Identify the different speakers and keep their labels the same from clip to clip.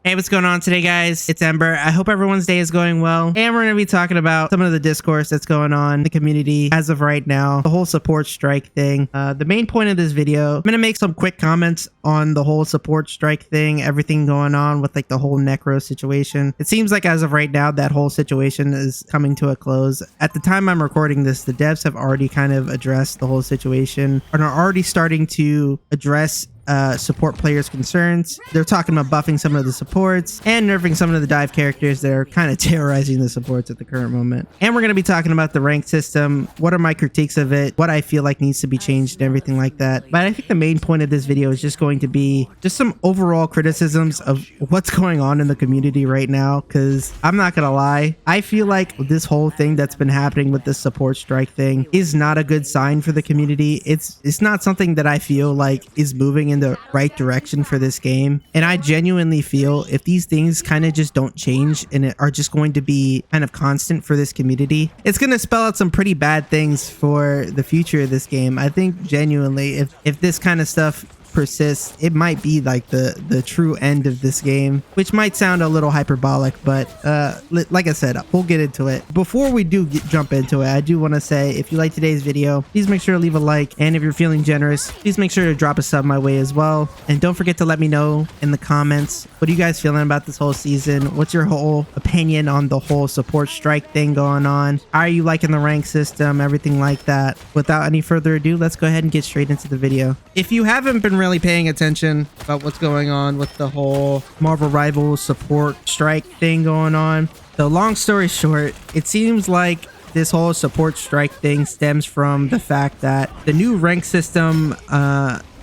Speaker 1: Hey, what's going on today, guys? It's Ember. I hope everyone's day is going well. And we're going to be talking about some of the discourse that's going on in the community as of right now, the whole support strike thing. The main point of this video, I'm going to make some quick comments on the whole support strike thing, everything going on with like the whole Necros situation. It seems like as of right now, that whole situation is coming to a close. At the time I'm recording this, the devs have already kind of addressed the whole situation and are already starting to address support players' concerns. They're talking about buffing some of the supports and nerfing some of the dive characters that are kind of terrorizing the supports at the current moment. And we're going to be talking about the rank system, what are my critiques of it, what I feel like needs to be changed and everything like that. But I think the main point of this video is just going to be just some overall criticisms of what's going on in the community right now, because I'm not going to lie, I feel like this whole thing that's been happening with this support strike thing is not a good sign for the community. It's not something that I feel like is moving in the right direction for this game, and I genuinely feel if these things kind of just don't change and are just going to be kind of constant for this community, it's going to spell out some pretty bad things for the future of this game. I think genuinely if this kind of stuff persists, it might be like the true end of this game, which might sound a little hyperbolic, but like I said, we'll get into it. Before we do jump into it, I do want to say, if you like today's video, please make sure to leave a like, and if you're feeling generous, please make sure to drop a sub my way as well. And don't forget to let me know in the comments, what are you guys feeling about this whole season? What's your whole opinion on the whole support strike thing going on? How are you liking the rank system, everything like that? Without any further ado, let's go ahead and get straight into the video. If you haven't been really paying attention about what's going on with the whole Marvel Rivals support strike thing going on, so long story short, it seems like this whole support strike thing stems from the fact that the new rank system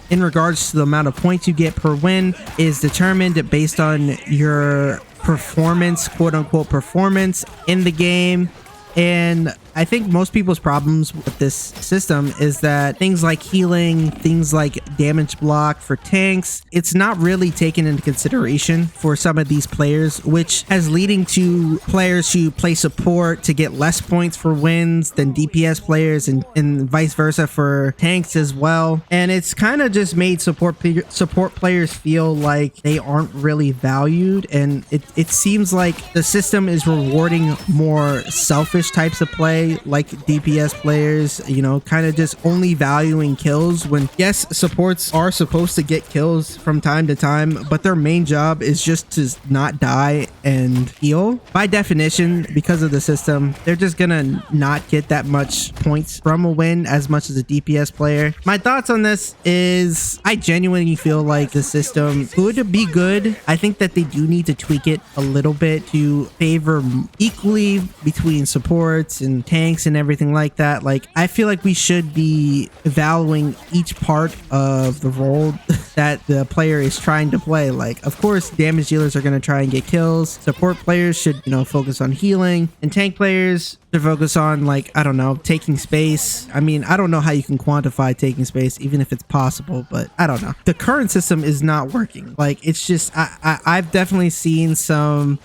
Speaker 1: in regards to the amount of points you get per win is determined based on your performance, quote unquote performance in the game. And I think most people's problems with this system is that things like healing, things like damage block for tanks, it's not really taken into consideration for some of these players, which has leading to players who play support to get less points for wins than DPS players, and vice versa for tanks as well. And it's kind of just made support players feel like they aren't really valued, and it seems like the system is rewarding more selfish types of play, like DPS players, you know, kind of just only valuing kills, when yes, supports are supposed to get kills from time to time, but their main job is just to not die and heal. By definition, because of the system, they're just gonna not get that much points from a win as much as a DPS player. My thoughts on this is I genuinely feel like the system could be good. I think that they do need to tweak it a little bit to favor equally between supports and tanks and everything like that. Like, I feel like we should be valuing each part of the role that the player is trying to play. Like, of course, damage dealers are going to try and get kills. Support players should, you know, focus on healing, and tank players should focus on, like, I don't know, taking space. I mean, I don't know how you can quantify taking space, even if it's possible, but I don't know. The current system is not working. Like, it's just, I've definitely seen some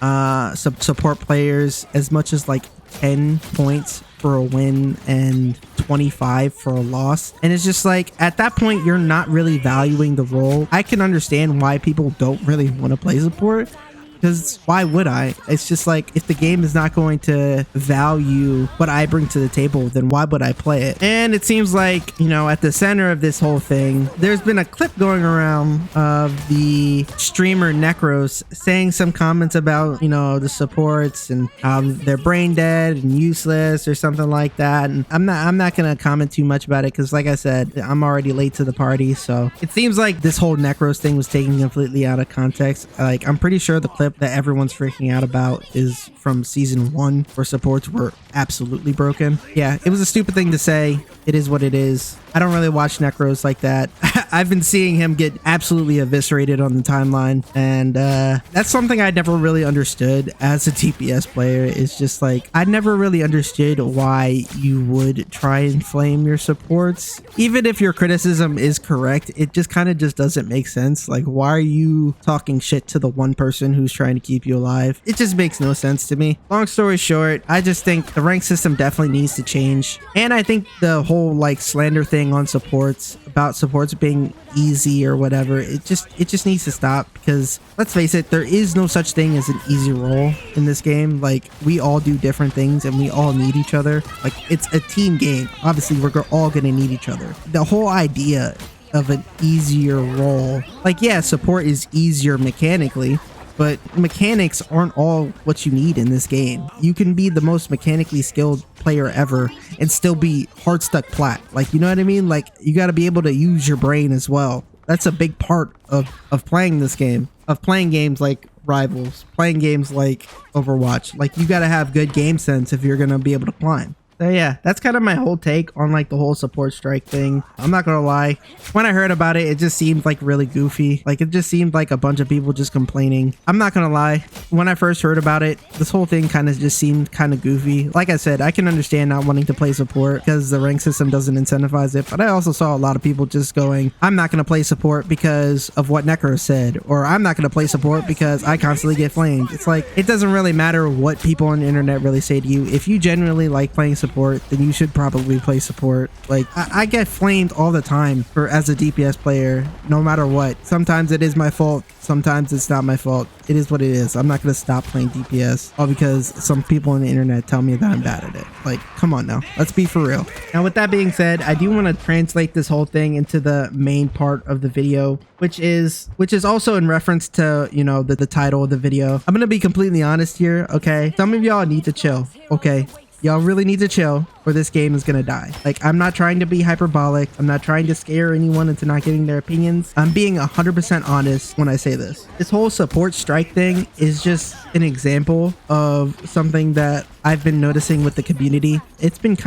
Speaker 1: support players as much as like 10 points for a win and 25 for a loss, and it's just like, at that point, you're not really valuing the role. I can understand why people don't really want to play support, because why would I? It's just like, if the game is not going to value what I bring to the table, then why would I play it? And it seems like, you know, at the center of this whole thing, there's been a clip going around of the streamer Necros saying some comments about, you know, the supports and how they're brain dead and useless or something like that. And I'm not gonna comment too much about it, because like I said, I'm already late to the party. So it seems like this whole Necros thing was taken completely out of context. Like, I'm pretty sure the clip that everyone's freaking out about is from season 1, where supports were absolutely broken. Yeah, it was a stupid thing to say. It is what it is. I don't really watch Necros like that. I've been seeing him get absolutely eviscerated on the timeline, and that's something I never really understood as a TPS player. It's just like, I never really understood why you would try and flame your supports. Even if your criticism is correct, it just kind of just doesn't make sense. Like, why are you talking shit to the one person who's trying to keep you alive? It just makes no sense to me. Long story short, I just think the rank system definitely needs to change, and I think the whole like slander thing thing on supports about supports being easy or whatever. It just needs to stop, because let's face it, there is no such thing as an easy role in this game. Like, we all do different things and we all need each other. Like, it's a team game. Obviously, we're all gonna need each other. The whole idea of an easier role, like, yeah, support is easier mechanically, but mechanics aren't all what you need in this game. You can be the most mechanically skilled player ever and still be hard stuck plat. Like, you know what I mean? Like, you got to be able to use your brain as well. That's a big part of playing this game, of playing games like Rivals, playing games like Overwatch. Like, you got to have good game sense if you're going to be able to climb. So yeah, that's kind of my whole take on like the whole support strike thing. I'm not gonna lie, when I heard about it, it just seemed like really goofy. Like, it just seemed like a bunch of people just complaining. I'm not gonna lie, when I first heard about it, this whole thing kind of just seemed kind of goofy. Like I said, I can understand not wanting to play support because the rank system doesn't incentivize it, but I also saw a lot of people just going, I'm not gonna play support because of what Necros said, or I'm not gonna play support because I constantly get flamed. It's like, it doesn't really matter what people on the internet really say to you. If you genuinely like playing support, then you should probably play support. Like, I get flamed all the time as a DPS player, no matter what. Sometimes it is my fault, sometimes it's not my fault. It is what it is. I'm not gonna stop playing DPS all because some people on the internet tell me that I'm bad at it. Like, come on now, let's be for real. Now, with that being said, I do want to translate this whole thing into the main part of the video, which is also in reference to, you know, the title of the video. I'm gonna be completely honest here, okay? Some of y'all need to chill, okay? Y'all really need to chill, or this game is gonna die. Like, I'm not trying to be hyperbolic. I'm not trying to scare anyone into not giving their opinions. I'm being 100% honest when I say this. This whole support strike thing is just an example of something that I've been noticing with the community. It's been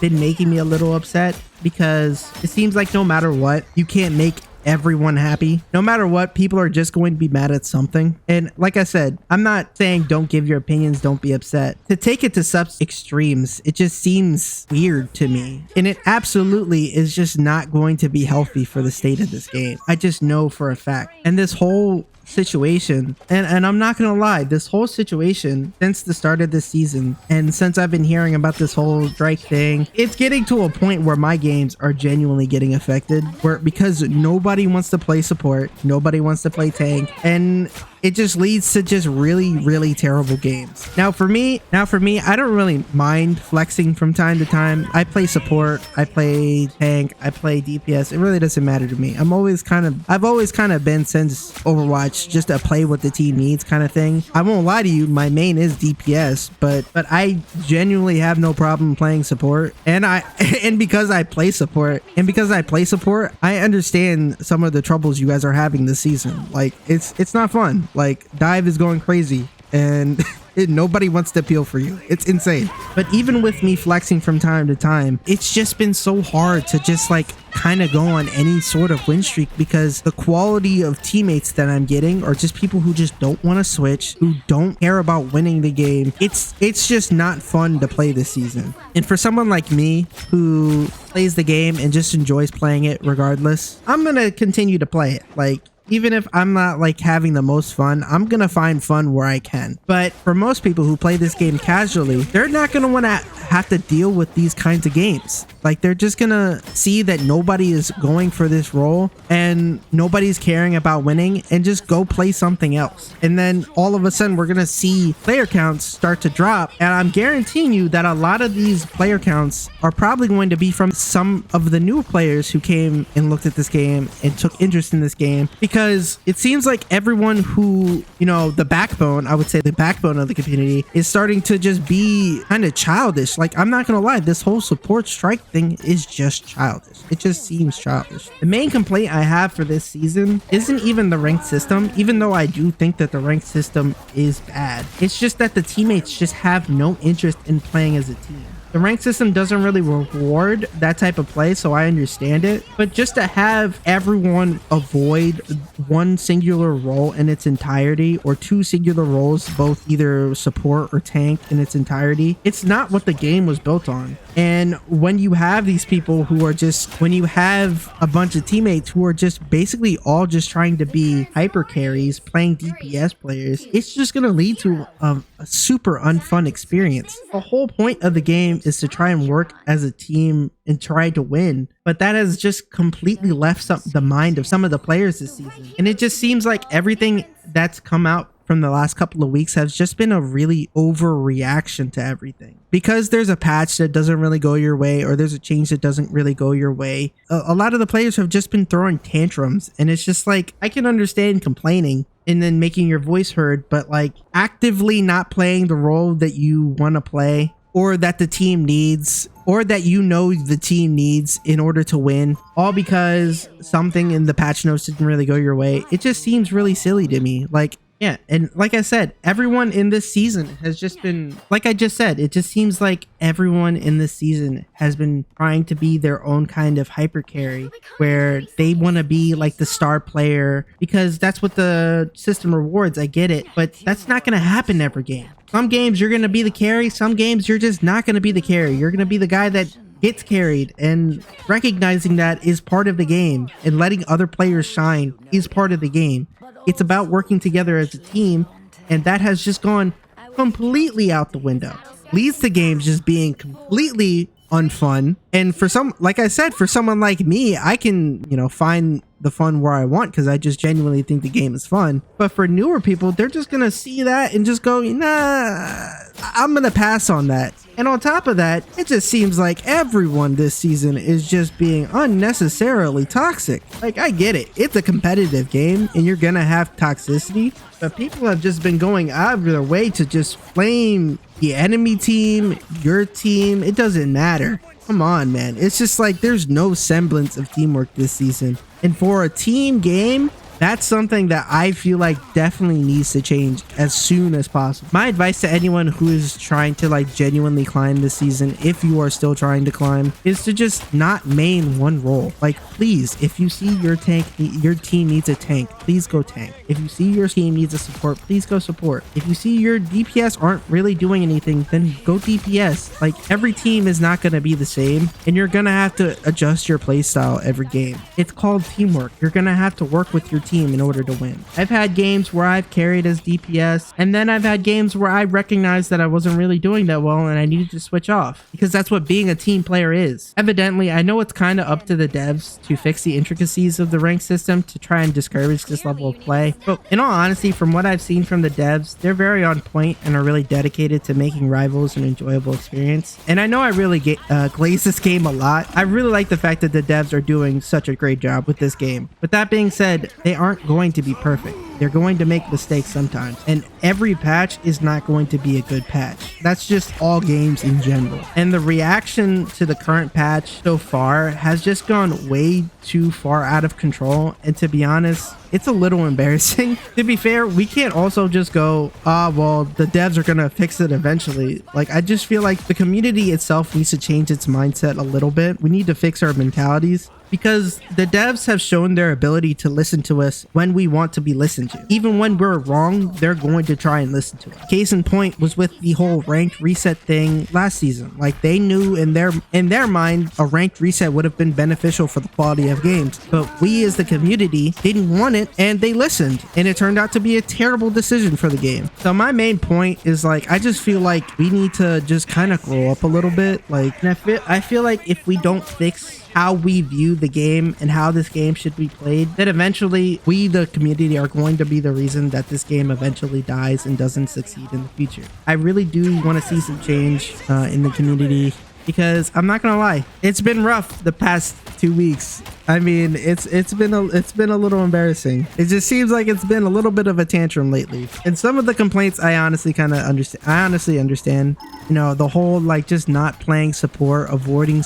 Speaker 1: making me a little upset, because it seems like no matter what, you can't make everyone happy. No matter what, people are just going to be mad at something. And like I said, I'm not saying don't give your opinions, don't be upset. To take it to such extremes, it just seems weird to me. And it absolutely is just not going to be healthy for the state of this game. I just know for a fact. And this whole situation, and I'm not gonna lie, this whole situation since the start of this season, and since I've been hearing about this whole strike thing, it's getting to a point where my games are genuinely getting affected, because nobody wants to play support, nobody wants to play tank, and it just leads to just really terrible games. Now for me, I don't really mind flexing from time to time. I play support, I play tank, I play DPS. It really doesn't matter to me. I've always kind of been, since Overwatch, just a play what the team needs kind of thing. I won't lie to you, my main is DPS, but I genuinely have no problem playing support. And because I play support, I understand some of the troubles you guys are having this season. Like, it's not fun. Like, Dive is going crazy and nobody wants to peel for you. It's insane. But even with me flexing from time to time, it's just been so hard to just like kind of go on any sort of win streak, because the quality of teammates that I'm getting are just people who just don't want to switch, who don't care about winning the game. It's just not fun to play this season. And for someone like me who plays the game and just enjoys playing it regardless, I'm gonna continue to play it. Like, even if I'm not like having the most fun, I'm gonna find fun where I can. But for most people who play this game casually, they're not gonna want to have to deal with these kinds of games. Like, they're just gonna see that nobody is going for this role and nobody's caring about winning, and just go play something else. And then all of a sudden we're gonna see player counts start to drop, and I'm guaranteeing you that a lot of these player counts are probably going to be from some of the new players who came and looked at this game and took interest in this game, because it seems like everyone who, you know, the backbone, I would say the backbone of the community, is starting to just be kind of childish. Like, I'm not gonna lie, this whole support strike thing is just childish. It just seems childish. The main complaint I have for this season isn't even the ranked system, even though I do think that the ranked system is bad. It's just that the teammates just have no interest in playing as a team. The rank system doesn't really reward that type of play, so I understand it. But just to have everyone avoid one singular role in its entirety, or two singular roles, both either support or tank in its entirety, it's not what the game was built on. And when you have these people who are just, when you have a bunch of teammates who are just basically all just trying to be hyper carries, playing DPS players, it's just going to lead to a super unfun experience. The whole point of the game is to try and work as a team and try to win. But that has just completely left the mind of some of the players this season. And it just seems like everything that's come out from the last couple of weeks has just been a really overreaction to everything. Because there's a patch that doesn't really go your way, or there's a change that doesn't really go your way, a lot of the players have just been throwing tantrums. And it's just like, I can understand complaining and then making your voice heard, but like actively not playing the role that you want to play, or that the team needs, or that you know the team needs in order to win, all because something in the patch notes didn't really go your way. It just seems really silly to me. Like, yeah, and like I said, everyone in this season has just been, like I just said, it just seems like everyone in this season has been trying to be their own kind of hyper carry, where they want to be like the star player because that's what the system rewards. I get it, but that's not going to happen every game. Some games you're going to be the carry, some games you're just not going to be the carry. You're going to be the guy that gets carried, and recognizing that is part of the game, and letting other players shine is part of the game. It's about working together as a team, and that has just gone completely out the window. Leads to games just being completely unfun. And for some, like I said, for someone like me, I can, you know, find the fun where I want because I just genuinely think the game is fun. But for newer people, they're just gonna see that and just go, nah, I'm gonna pass on that. And on top of that, it just seems like everyone this season is just being unnecessarily toxic. Like, I get it, it's a competitive game and you're gonna have toxicity, but people have just been going out of their way to just flame the enemy team, your team. It doesn't matter. Come on, man. It's just like there's no semblance of teamwork this season. And for a team game, that's something that I feel like definitely needs to change as soon as possible. My advice to anyone who is trying to like genuinely climb this season, if you are still trying to climb, is to just not main one role. Like, please, if you see your team needs a tank, please go tank. If you see your team needs a support, please go support. If you see your DPS aren't really doing anything, then go DPS. Like, every team is not going to be the same, and you're going to have to adjust your playstyle every game. It's called teamwork. You're going to have to work with your team in order to win. I've had games where I've carried as DPS, and then I've had games where I recognized that I wasn't really doing that well and I needed to switch off, because that's what being a team player is. Evidently, I know it's kind of up to the devs to fix the intricacies of the rank system to try and discourage this level of play, but in all honesty, from what I've seen from the devs, they're very on point and are really dedicated to making Rivals an enjoyable experience. And I know I really glaze this game a lot. I really like the fact that the devs are doing such a great job with this game. With that being said, they aren't going to be perfect. They're going to make mistakes sometimes, and every patch is not going to be a good patch. That's just all games in general. And the reaction to the current patch so far has just gone way too far out of control, and to be honest, it's a little embarrassing. To be fair, we can't also just go, well, the devs are gonna fix it eventually. Like, I just feel like the community itself needs to change its mindset a little bit. We need to fix our mentalities, because the devs have shown their ability to listen to us when we want to be listened to. Even when we're wrong, they're going to try and listen to us. Case in point was with the whole ranked reset thing last season. Like, they knew in their mind a ranked reset would have been beneficial for the quality of games, but we as the community didn't want it, and they listened, and it turned out to be a terrible decision for the game. So my main point is, like, I just feel like we need to just kind of grow up a little bit. Like, and I feel like if we don't fix how we view the game and how this game should be played, then eventually we, the community, are going to be the reason that this game eventually dies and doesn't succeed in the future. I really do want to see some change in the community, because I'm not gonna lie, it's been rough the past 2 weeks. I mean, it's been a little embarrassing. It just seems like it's been a little bit of a tantrum lately. And some of the complaints I honestly kind of understand. I honestly understand. You know, the whole like just not playing support, avoiding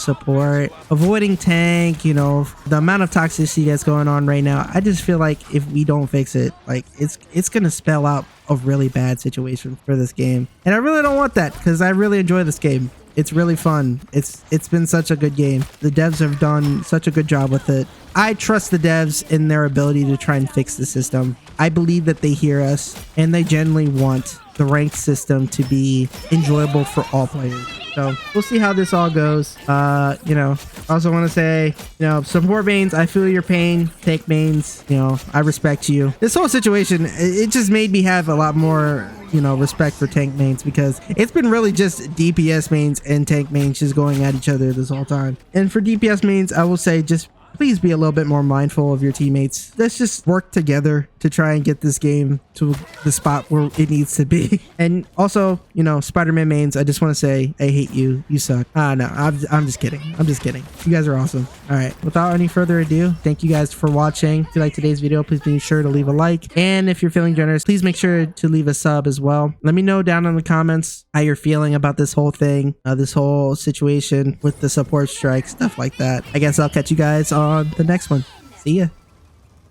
Speaker 1: tank, you know, the amount of toxicity that's going on right now. I just feel like if we don't fix it, like it's gonna spell out a really bad situation for this game. And I really don't want that, because I really enjoy this game. It's really fun. It's been such a good game. The devs have done such a good job with it. I trust the devs in their ability to try and fix the system. I believe that they hear us and they genuinely want the ranked system to be enjoyable for all players. So we'll see how this all goes. You know, I also want to say, you know, support mains, I feel your pain. Tank mains, you know, I respect you. This whole situation, it just made me have a lot more, you know, respect for tank mains, because it's been really just DPS mains and tank mains just going at each other this whole time. And for DPS mains, I will say, just please be a little bit more mindful of your teammates. Let's just work together to try and get this game to the spot where it needs to be. And also, you know, Spider-Man mains, I just want to say, I hate you. You suck. No, I'm just kidding. I'm just kidding. You guys are awesome. All right. Without any further ado, thank you guys for watching. If you like today's video, please be sure to leave a like. And if you're feeling generous, please make sure to leave a sub as well. Let me know down in the comments how you're feeling about this whole thing, this whole situation with the support strike, stuff like that. I guess I'll catch you guys on the next one. See ya.